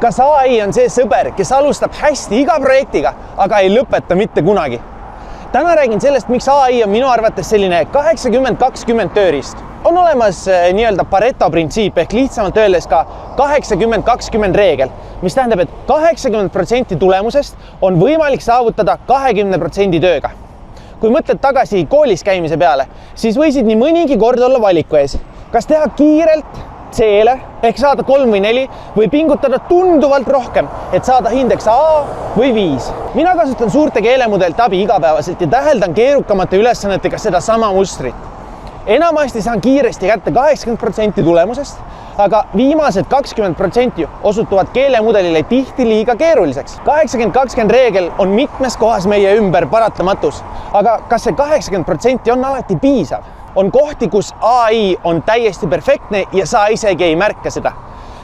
Kas AI on see sõber, kes alustab hästi iga projektiga, aga ei lõpeta mitte kunagi? Täna räägin sellest, miks AI on minu arvates selline 80-20 tööriist. On olemas nii-öelda Pareto printsiip ehk lihtsamalt öeldes ka 80-20 reegel, mis tähendab, et 80% tulemusest on võimalik saavutada 20% tööga. Kui mõtled tagasi koolis käimise peale, siis võisid nii mõnigi kord olla valiku ees. Kas teha kiirelt C-le ehk saada 3 või 4 või pingutada tunduvalt rohkem, et saada hindeks A või 5. Mina kasutan suurte keelemudelite abi igapäevaselt ja täheldan keerukamate ülesannetega seda sama mustrit. Enamasti saan kiiresti kätte 80% tulemusest, aga viimased 20% osutuvad keelemudelile tihti liiga keeruliseks. 80-20 reegel on mitmes kohas meie ümber paratamatus, aga kas see 80% on alati piisav? On kohti, kus AI on täiesti perfektne ja sa isegi ei märka seda.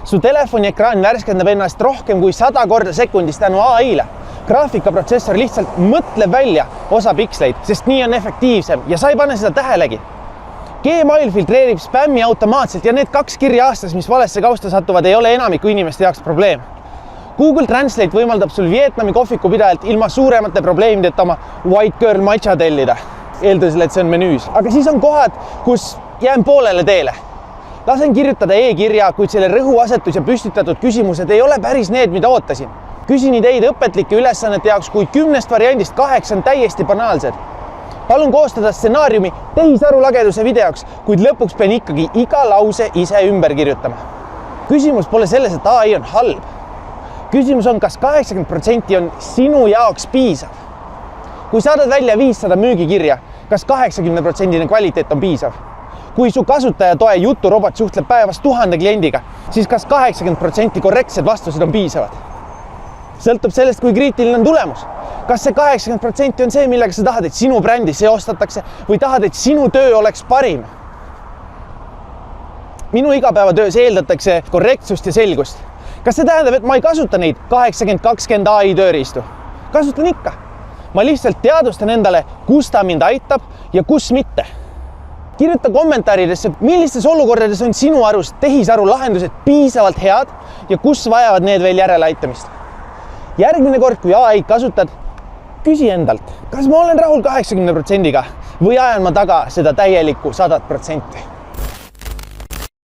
Su telefoni ekraan värskendab ennast rohkem kui 100 korda sekundis tänu AI-le. Graafikaprotsessor lihtsalt mõtleb välja osa piksleid, sest nii on efektiivsem ja sa ei pane seda tähelegi. Gmail filtreerib spämmi automaatselt ja need 2 kirja aastas, mis valesse kausta satuvad, ei ole enamiku inimeste jaoks probleem. Google Translate võimaldab sul Vietnami kohvikupidajalt ilma suuremate probleemideta oma White Girl Matcha tellida. Eeldusel, et see on menüüs. Aga siis on kohad, kus jään poolele teele. Lasen kirjutada e-kirja, kuid selle rõhuasetus ja püstitatud küsimused ei ole päris need, mida ootasin. Küsin ideid õpetlike ülesannete jaoks, kui 10 variandist 8 on täiesti banaalsed. Palun koostada stsenaariumi tehisarulageduse videoks, kuid lõpuks pean ikkagi iga lause ise ümber kirjutama. Küsimus pole selles, et AI on halb. Küsimus on, kas 80% on sinu jaoks piisav. Kui saadad välja 500 müügikirja, kas 80% kvaliteet on piisav? Kui su kasutajatoe juturobot suhtleb päevas 1000 kliendiga, siis kas 80% korrektsed vastused on piisavad? Sõltub sellest, kui kriitiline on tulemus. Kas see 80% on see, millega sa tahad, et sinu brändi seostatakse või tahad, et sinu töö oleks parim? Minu igapäevatöös eeldatakse korrektsust ja selgust. Kas see tähendab, et ma ei kasuta neid 80-20 AI tööriistu? Kasutan ikka. Ma lihtsalt teadvustan endale, kus ta mind aitab ja kus mitte. Kirjuta kommentaaridesse, millistes olukordades on sinu arust tehisaru lahendused piisavalt head ja kus vajavad need veel järeleaitamist. Järgmine kord, kui AI kasutad, küsi endalt, kas ma olen rahul 80%-ga või ajan ma taga seda täielikku 100%.